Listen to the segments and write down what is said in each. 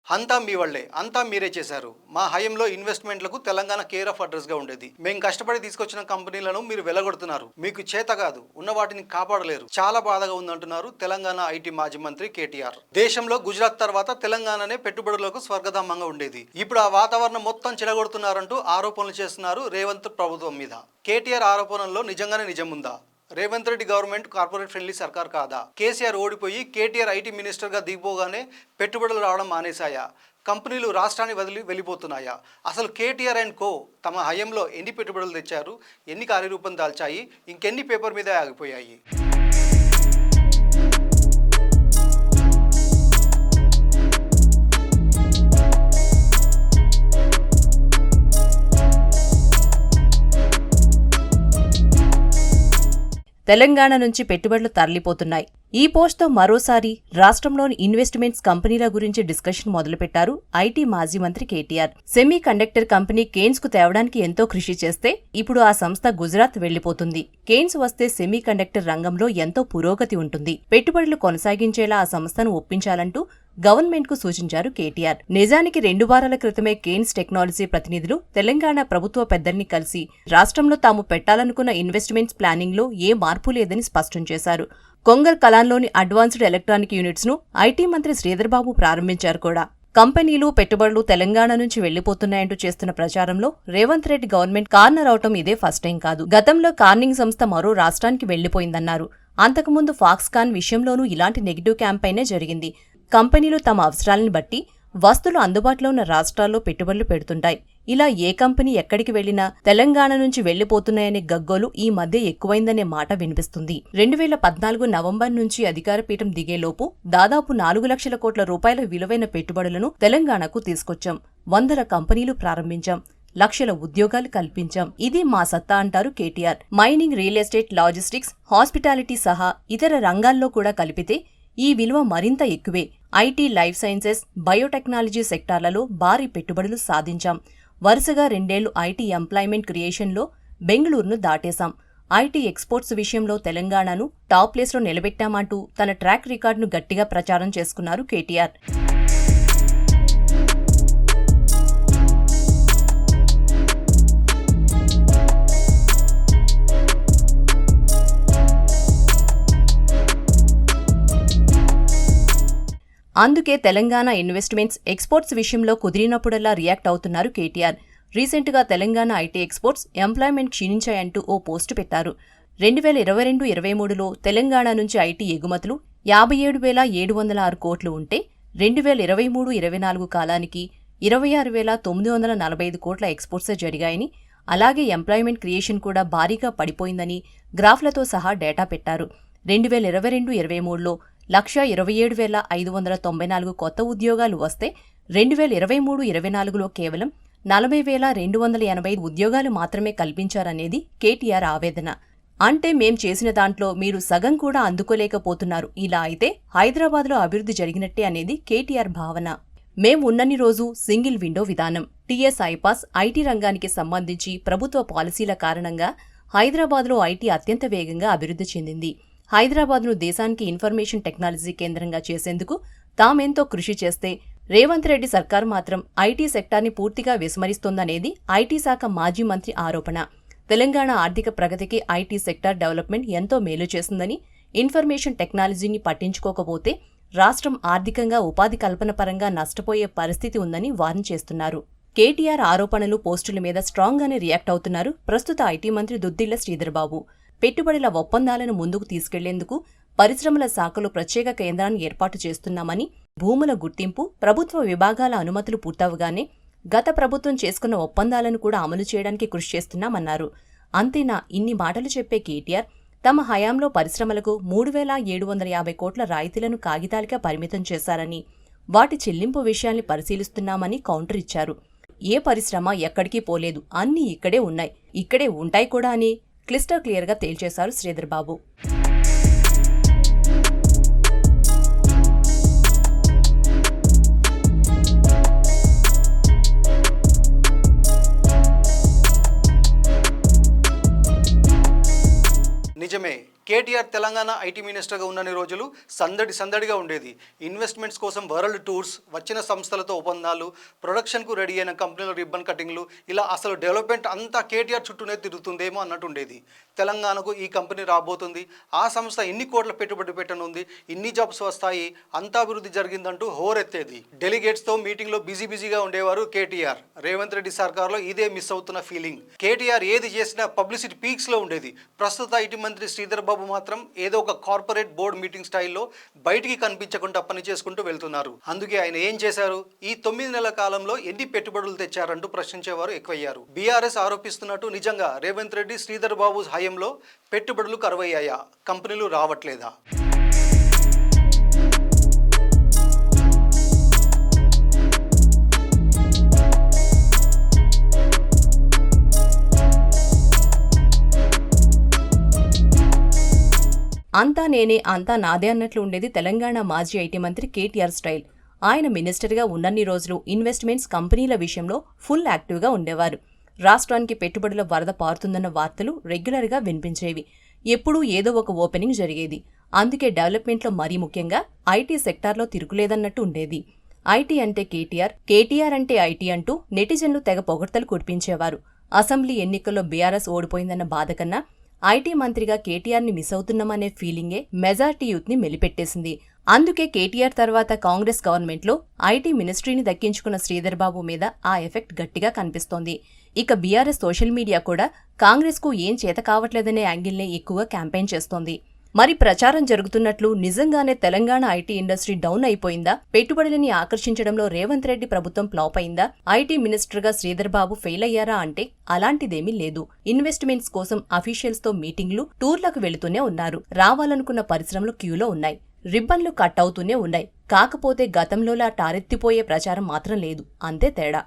అంతా మీ వల్లే, అంతా మీరే చేశారు. మా హయంలో ఇన్వెస్ట్మెంట్లకు తెలంగాణ కేర్ ఆఫ్ అడ్రస్గా ఉండేది. మేము కష్టపడి తీసుకొచ్చిన కంపెనీలను మీరు వెలగొడుతున్నారు. మీకు చేత కాదు, ఉన్న వాటిని కాపాడలేరు. చాలా బాధగా ఉందంటున్నారు తెలంగాణ ఐటీ మాజీ మంత్రి కేటీఆర్. దేశంలో గుజరాత్ తర్వాత తెలంగాణనే పెట్టుబడులకు స్వర్గధామంగా ఉండేది. ఇప్పుడు ఆ వాతావరణం మొత్తం చెడగొడుతున్నారంటూ ఆరోపణలు చేస్తున్నారు రేవంత్ ప్రభుత్వం మీద. కేటీఆర్ ఆరోపణల్లో నిజంగానే నిజం ఉందా? Revanth Reddy government corporate friendly సర్కార్ కాదా? కేసీఆర్ ఓడిపోయి కేటీఆర్ ఐటీ మినిస్టర్గా దిగిపోగానే పెట్టుబడులు రావడం మానేశాయా? కంపెనీలు రాష్ట్రాన్ని వదిలి వెళ్ళిపోతున్నాయా? అసలు కేటీఆర్ అండ్ కో తమ హయంలో ఎన్ని పెట్టుబడులు తెచ్చారు? ఎన్ని కార్యరూపం దాల్చాయి? ఇంకెన్ని పేపర్ మీద ఆగిపోయాయి? తెలంగాణ నుంచి పెట్టుబడులు తరలిపోతున్నాయి. ఈ పోస్ట్తో మరోసారి రాష్ట్రంలోని ఇన్వెస్ట్మెంట్స్ కంపెనీల గురించి డిస్కషన్ మొదలుపెట్టారు ఐటీ మాజీ మంత్రి KTR. Semiconductor company Kaynes కు తేవడానికి ఎంతో కృషి చేస్తే ఇప్పుడు ఆ సంస్థ గుజరాత్ వెళ్లిపోతుంది. కేన్స్ వస్తే సెమీ కండక్టర్ రంగంలో ఎంతో పురోగతి ఉంటుంది. పెట్టుబడులు కొనసాగించేలా ఆ సంస్థను ఒప్పించాలంటూ గవర్నమెంట్ కు సూచించారు కేటీఆర్. నిజానికి 2 వారాల క్రితమే కేన్స్ టెక్నాలజీ ప్రతినిధులు తెలంగాణ ప్రభుత్వ పెద్దల్ని కలిసి రాష్ట్రంలో తాము పెట్టాలనుకున్న ఇన్వెస్ట్మెంట్స్ ప్లానింగ్ లో ఏ మార్పు లేదని స్పష్టం చేశారు. కొంగర్ కలాన్లోని అడ్వాన్స్డ్ ఎలక్ట్రానిక్ యూనిట్స్ ను ఐటీ మంత్రి శ్రీధర్బాబు ప్రారంభించారు కూడా. కంపెనీలు, పెట్టుబడులు తెలంగాణ నుంచి వెళ్లిపోతున్నాయంటూ చేస్తున్న ప్రచారంలో రేవంత్ రెడ్డి గవర్నమెంట్ కార్నర్ అవటం ఇదే ఫస్ట్ టైం కాదు. గతంలో కార్నింగ్ సంస్థ మరో రాష్ట్రానికి వెళ్లిపోయిందన్నారు. అంతకుముందు ఫాక్స్కాన్ విషయంలోనూ ఇలాంటి నెగిటివ్ క్యాంపెయినే జరిగింది. కంపెనీలు తమ అవసరాలను బట్టి వస్తువులు అందుబాటులో ఉన్న రాష్ట్రాల్లో పెట్టుబడులు పెడుతుంటాయి. ఇలా ఏ కంపెనీ ఎక్కడికి వెళ్లినా తెలంగాణ నుంచి వెళ్లిపోతున్నాయనే గగ్గోలు ఈ మధ్య ఎక్కువైందనే మాట వినిపిస్తుంది. 2014 నవంబర్ నుంచి అధికార పీఠం దిగేలోపు దాదాపు 4 లక్షల కోట్ల రూపాయల విలువైన పెట్టుబడులను తెలంగాణకు తీసుకొచ్చాం. 100 కంపెనీలు ప్రారంభించాం. లక్షల ఉద్యోగాలు కల్పించాం. ఇది మా సత్తా అంటారు KTR. Mining, real estate, logistics, hospitality సహా ఇతర రంగాల్లో కూడా కలిపితే ఈ విలువ మరింత ఎక్కువే. ఐటీ, లైఫ్ సైన్సెస్, బయోటెక్నాలజీ సెక్టార్లలో భారీ పెట్టుబడులు సాధించాం. వరుసగా 2 ఏళ్లు ఐటీ ఎంప్లాయ్మెంట్ క్రియేషన్లో బెంగళూరును దాటేశాం. ఐటీ ఎక్స్పోర్ట్స్ విషయంలో తెలంగాణను టాప్ ప్లేస్లో నిలబెట్టామంటూ తన ట్రాక్ రికార్డును గట్టిగా ప్రచారం చేసుకున్నారు కేటీఆర్. అందుకే తెలంగాణ ఇన్వెస్ట్మెంట్స్, ఎక్స్పోర్ట్స్ విషయంలో కుదిరినప్పుడల్లా రియాక్ట్ అవుతున్నారు కేటీఆర్. రీసెంట్గా తెలంగాణ ఐటీ ఎక్స్పోర్ట్స్, ఎంప్లాయ్మెంట్ క్షీణించాయంటూ ఓ పోస్టు పెట్టారు. 2022-23లో తెలంగాణ నుంచి ఐటీ ఎగుమతులు 57,706 కోట్లు ఉంటే 2023-24 కాలానికి 26,945 కోట్ల ఎక్స్పోర్ట్సే జరిగాయని, అలాగే ఎంప్లాయ్మెంట్ క్రియేషన్ కూడా భారీగా పడిపోయిందని గ్రాఫ్లతో సహా డేటా పెట్టారు. 2022-23లో 1,27,594 కొత్త ఉద్యోగాలు వస్తే 2023-24లో కేవలం 40,285 ఉద్యోగాలు మాత్రమే కల్పించారనేది కేటీఆర్ ఆవేదన. అంటే మేం చేసిన దాంట్లో మీరు సగం కూడా అందుకోలేకపోతున్నారు. ఇలా అయితే హైదరాబాద్లో అభివృద్ధి జరిగినట్టే అనేది కేటీఆర్ భావన. మేం ఉన్నన్ని రోజు సింగిల్ విండో విధానం, టీఎస్ ఐపాస్ ఐటీ రంగానికి సంబంధించి ప్రభుత్వ పాలసీల కారణంగా హైదరాబాద్లో ఐటీ అత్యంత వేగంగా అభివృద్ధి చెందింది. హైదరాబాద్ను దేశానికి ఇన్ఫర్మేషన్ టెక్నాలజీ కేంద్రంగా చేసేందుకు తామెంతో కృషి చేస్తే రేవంత్ రెడ్డి సర్కార్ మాత్రం ఐటీ సెక్టార్ని పూర్తిగా విస్మరిస్తోందనేది ఐటీ శాఖ మాజీ మంత్రి ఆరోపణ. తెలంగాణ ఆర్థిక ప్రగతికి ఐటీ సెక్టార్ డెవలప్మెంట్ ఎంతో మేలు చేస్తుందని, ఇన్ఫర్మేషన్ టెక్నాలజీని పట్టించుకోకపోతే రాష్ట్రం ఆర్థికంగా, ఉపాధి కల్పన పరంగా నష్టపోయే పరిస్థితి ఉందని వార్న్ చేస్తున్నారు. కేటీఆర్ ఆరోపణలు, పోస్టుల మీద స్ట్రాంగ్గానే రియాక్ట్ అవుతున్నారు ప్రస్తుత ఐటీ మంత్రి దుద్దిళ్ల శ్రీధర్బాబు. పెట్టుబడుల ఒప్పందాలను ముందుకు తీసుకెళ్లేందుకు పరిశ్రమల శాఖలో ప్రత్యేక కేంద్రాన్ని ఏర్పాటు చేస్తున్నామని, భూముల గుర్తింపు, ప్రభుత్వ విభాగాల అనుమతులు పూర్తవగానే గత ప్రభుత్వం చేసుకున్న ఒప్పందాలను కూడా అమలు చేయడానికి కృషి చేస్తున్నామన్నారు. అంతేనా? ఇన్ని మాటలు చెప్పే కేటీఆర్ తమ హయాంలో పరిశ్రమలకు 3,750 కోట్ల రాయితీలను కాగితాలుగా పరిమితం చేశారని, వాటి చెల్లింపు విషయాల్ని పరిశీలిస్తున్నామని కౌంటర్ ఇచ్చారు. ఏ పరిశ్రమ ఎక్కడికి పోలేదు, అన్నీ ఇక్కడే ఉన్నాయి, ఇక్కడే ఉంటాయి కూడా అని క్లియర్గా తేల్చేశారు శ్రీధర్బాబు. నిజమే, కేటీఆర్ తెలంగాణ ఐటీ మినిస్టర్గా ఉన్నన్ని రోజులు సందడిగా ఉండేది. ఇన్వెస్ట్మెంట్స్ కోసం వరల్డ్ టూర్స్, వచ్చిన సంస్థలతో ఒప్పందాలు, ప్రొడక్షన్కు రెడీ అయిన కంపెనీల రిబ్బన్ కటింగ్లు, ఇలా అసలు డెవలప్మెంట్ అంతా కేటీఆర్ చుట్టూనే తిరుగుతుందేమో అన్నట్టు ఉండేది. తెలంగాణకు ఈ కంపెనీ రాబోతుంది, ఆ సంస్థ ఇన్ని కోట్ల పెట్టుబడి పెట్టనుంది, ఇన్ని జాబ్స్ వస్తాయి, అంతా అభివృద్ధి జరిగిందంటూ హోరెత్తేది. డెలిగేట్స్తో మీటింగ్లో బిజీగా ఉండేవారు కేటీఆర్. రేవంత్ రెడ్డి సర్కార్లో ఇదే మిస్ అవుతున్న ఫీలింగ్. కేటీఆర్ ఏది చేసినా పబ్లిసిటీ పీక్స్లో ఉండేది. ప్రస్తుత ఐటీ మంత్రి శ్రీధర్ బాబు మాత్రం ఏదో ఒక కార్పొరేట్ బోర్డు మీటింగ్ స్టైల్లో బయటికి కనిపించకుండా పని చేసుకుంటూ వెళ్తున్నారు. అందుకే ఆయన ఏం చేశారు, ఈ 9 నెలల కాలంలో ఎన్ని పెట్టుబడులు తెచ్చారంటూ ప్రశ్నించేవారు ఎక్కువయ్యారు. బీఆర్ఎస్ ఆరోపిస్తున్నట్టు నిజంగా రేవంత్ రెడ్డి శ్రీధర్ బాబు హయాంలో పెట్టుబడులు కరువయ్యాయా, కంపెనీలు రావట్లేదా? అంతా నేనే అంతా నాదే అన్నట్లు ఉండేది తెలంగాణ మాజీ ఐటీ మంత్రి కేటీఆర్ స్టైల్. ఆయన మినిస్టర్గా ఉన్నన్ని రోజులు ఇన్వెస్ట్మెంట్స్ కంపెనీల విషయంలో ఫుల్ యాక్టివ్గా ఉండేవారు. రాష్ట్రానికి పెట్టుబడుల వరద పారుతుందన్న వార్తలు రెగ్యులర్గా వినిపించేవి. ఎప్పుడూ ఏదో ఒక ఓపెనింగ్ జరిగేది. అందుకే డెవలప్మెంట్లో మరీ ముఖ్యంగా ఐటీ సెక్టార్లో తిరుగులేదన్నట్టు ఉండేది. ఐటీ అంటే కేటీఆర్, కేటీఆర్ అంటే ఐటీ అంటూ నెటిజన్లు తెగ పొగడ్తలు కురిపించేవారు. అసెంబ్లీ ఎన్నికల్లో బీఆర్ఎస్ ఓడిపోయిందన్న బాధ కన్నా ఐటీ మంత్రిగా కేటీఆర్ని మిస్ అవుతున్నామనే ఫీలింగే మెజార్టీ యూత్ని మెలిపెట్టేసింది. అందుకే కేటీఆర్ తర్వాత కాంగ్రెస్ గవర్నమెంట్లో ఐటీ మినిస్ట్రీని దక్కించుకున్న శ్రీధర్ బాబు మీద ఆ ఎఫెక్ట్ గట్టిగా కనిపిస్తోంది. ఇక బీఆర్ఎస్ సోషల్ మీడియా కూడా కాంగ్రెస్కు ఏం చేత కావట్లేదనే యాంగిల్నే ఎక్కువగా క్యాంపెయిన్ చేస్తోంది. మరి ప్రచారం జరుగుతున్నట్లు నిజంగానే తెలంగాణ ఐటీ ఇండస్ట్రీ డౌన్ అయిపోయిందా? పెట్టుబడులని ఆకర్షించడంలో రేవంత్ రెడ్డి ప్రభుత్వం ఫ్లాప్ అయిందా? ఐటీ మినిస్టర్గా శ్రీధర్ బాబు ఫెయిల్ అయ్యారా అంటే అలాంటిదేమీ లేదు. ఇన్వెస్ట్మెంట్స్ కోసం అఫీషియల్స్ తో మీటింగ్లు, టూర్లకు వెళుతూనే ఉన్నారు. రావాలనుకున్న పరిశ్రమలు క్యూలో ఉన్నాయి. రిబ్బన్లు కట్ అవుతూనే ఉన్నాయి. కాకపోతే గతంలోలా టారెత్తిపోయే ప్రచారం మాత్రం లేదు. అంతే తేడా.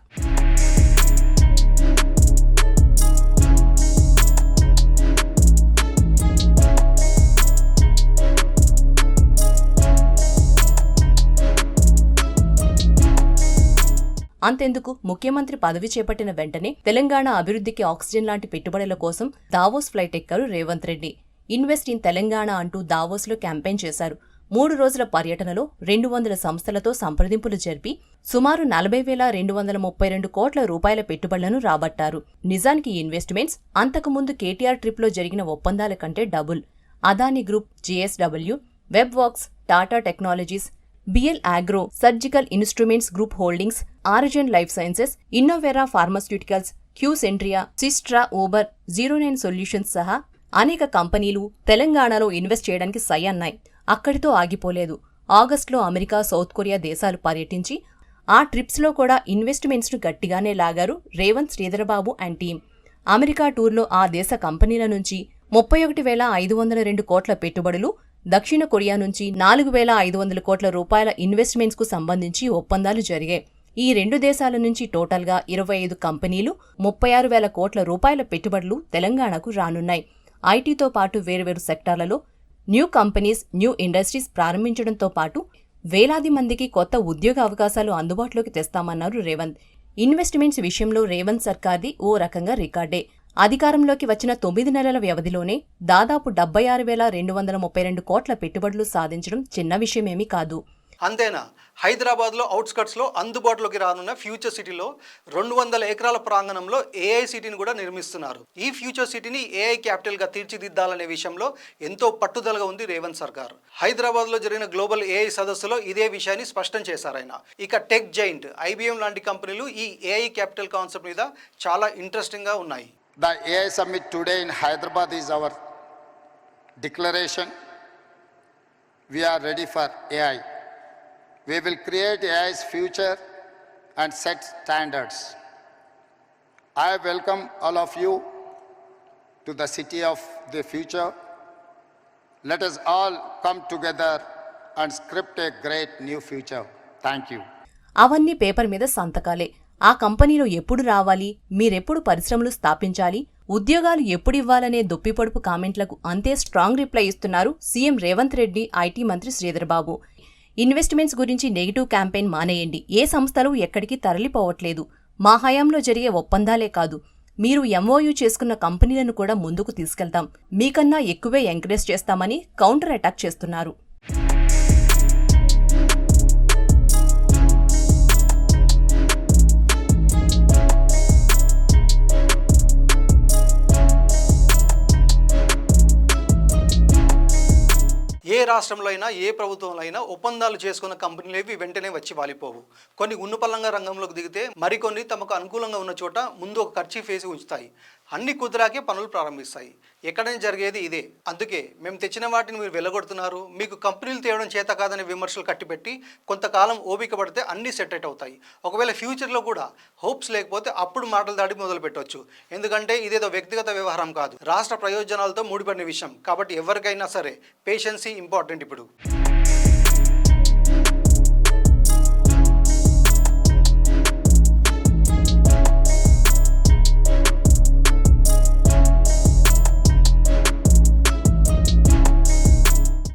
అంతెందుకు, ముఖ్యమంత్రి పదవి చేపట్టిన వెంటనే తెలంగాణ అభివృద్ధికి ఆక్సిజన్ లాంటి పెట్టుబడుల కోసం దావోస్ ఫ్లైట్ ఎక్కారు రేవంత్ రెడ్డి. ఇన్వెస్ట్ ఇన్ తెలంగాణ అంటూ దావోస్లో క్యాంపెయిన్ చేశారు. 3 రోజుల పర్యటనలో 200 సంస్థలతో సంప్రదింపులు జరిపి సుమారు 40,232 కోట్ల రూపాయల పెట్టుబడులను రాబట్టారు. నిజానికి ఈ ఇన్వెస్ట్మెంట్స్ అంతకుముందు కేటీఆర్ ట్రిప్లో జరిగిన ఒప్పందాల కంటే double. Adani group, JSW, web works, Tata technologies, BL Agro, surgical instruments group holdings, origin life sciences, Innovera pharmaceuticals, Qcentrio, Systra, Uber, 09 solutions సహా అనేక కంపెనీలు తెలంగాణలో ఇన్వెస్ట్ చేయడానికి సై అన్నాయి. అక్కడితో ఆగిపోలేదు. ఆగస్టులో అమెరికా, సౌత్ కొరియా దేశాలు పర్యటించి ఆ ట్రిప్స్లో కూడా ఇన్వెస్ట్మెంట్స్ను గట్టిగానే లాగారు Revanth, Sridharbabu and team. America టూర్లో ఆ దేశ కంపెనీల నుంచి 31,502 కోట్ల పెట్టుబడులు, దక్షిణ కొరియా నుంచి 4,500 కోట్ల రూపాయల ఇన్వెస్ట్మెంట్స్కు సంబంధించి ఒప్పందాలు జరిగాయి. ఈ 2 దేశాల నుంచి టోటల్గా 25 కంపెనీలు, 36,000 కోట్ల రూపాయల పెట్టుబడులు తెలంగాణకు రానున్నాయి. ఐటీతో పాటు వేర్వేరు సెక్టార్లలో న్యూ కంపెనీస్, న్యూ ఇండస్ట్రీస్ ప్రారంభించడంతో పాటు వేలాది మందికి కొత్త ఉద్యోగ అవకాశాలు అందుబాటులోకి తెస్తామన్నారు రేవంత్. ఇన్వెస్ట్మెంట్స్ విషయంలో రేవంత్ సర్కార్ది ఓ రకంగా రికార్డే. అధికారంలోకి వచ్చిన 9 నెలల వ్యవధిలోనే దాదాపు 76,232 కోట్ల పెట్టుబడులు సాధించడం చిన్న విషయమేమీ కాదు. అంతేనా, హైదరాబాద్లో అవుట్స్కట్స్లో అందుబాటులోకి రానున్న ఫ్యూచర్ సిటీలో 200 ఎకరాల ప్రాంగణంలో AI సిటీని కూడా నిర్మిస్తున్నారు. ఈ ఫ్యూచర్ సిటీని AI క్యాపిటల్గా తీర్చిదిద్దాలనే విషయంలో ఎంతో పట్టుదలగా ఉంది రేవంత్ సర్కార్. హైదరాబాద్లో జరిగిన గ్లోబల్ AI సదస్సులో ఇదే విషయాన్ని స్పష్టం చేశారు ఆయన. ఇక టెక్ జైంట్ IBM లాంటి కంపెనీలు ఈ AI క్యాపిటల్ కాన్సెప్ట్ మీద చాలా ఇంట్రెస్టింగ్గా ఉన్నాయి. The AI Summit today in Hyderabad is our declaration. We are ready for AI. We will create AI's future and set standards. I welcome all of you to the city of the future. Let us all come together and script a great new future. Thank you. అవన్నీ paper మీద సంతకాలే. ఆ కంపెనీలో ఎప్పుడు రావాలి, మీరెప్పుడు పరిశ్రమలు స్థాపించాలి, ఉద్యోగాలు ఎప్పుడు ఇవ్వాలనే దొప్పిపొడుపు కామెంట్లకు అంతే స్ట్రాంగ్ రిప్లై ఇస్తున్నారు సీఎం రేవంత్ రెడ్డి, ఐటీ మంత్రి శ్రీధర్ బాబు. ఇన్వెస్ట్మెంట్స్ గురించి నెగిటివ్ క్యాంపెయిన్ మానేయండి. ఏ సంస్థలు ఎక్కడికి తరలిపోవట్లేదు. మా హయాంలో జరిగే ఒప్పందాలే కాదు, మీరు ఎంఓయూ చేసుకున్న కంపెనీలను కూడా ముందుకు తీసుకెళ్తాం, మీకన్నా ఎక్కువే ఎంకరేజ్ చేస్తామని కౌంటర్ అటాక్ చేస్తున్నారు. ఏ రాష్ట్రంలో అయినా ఏ ప్రభుత్వంలో అయినా ఒప్పందాలు చేసుకున్న కంపెనీలు ఏవి వెంటనే వచ్చి వాలిపోవు. కొన్ని ఉన్నపల్లంగా రంగంలోకి దిగితే మరికొన్ని తమకు అనుకూలంగా ఉన్న చోట ముందు ఒక ఖర్చు వేసి ఉంచుతాయి. అన్ని కుదిరాకే పనులు ప్రారంభిస్తాయి. ఎక్కడైనా జరిగేది ఇదే. అందుకే మేము తెచ్చిన వాటిని మీరు వెళ్ళగొడుతున్నారు, మీకు కంపెనీలు తేవడం చేత కాదనే విమర్శలు కట్టిపెట్టి కొంతకాలం ఓపిక పడితే అన్నీ సెట్ అవుతాయి. ఒకవేళ ఫ్యూచర్లో కూడా హోప్స్ లేకపోతే అప్పుడు మాటలు దాడి మొదలు పెట్టవచ్చు. ఎందుకంటే ఇదేదో వ్యక్తిగత వ్యవహారం కాదు, రాష్ట్ర ప్రయోజనాలతో ముడిపడిన విషయం. కాబట్టి ఎవరికైనా సరే పేషెన్సీ ఇంపార్టెంట్ ఇప్పుడు.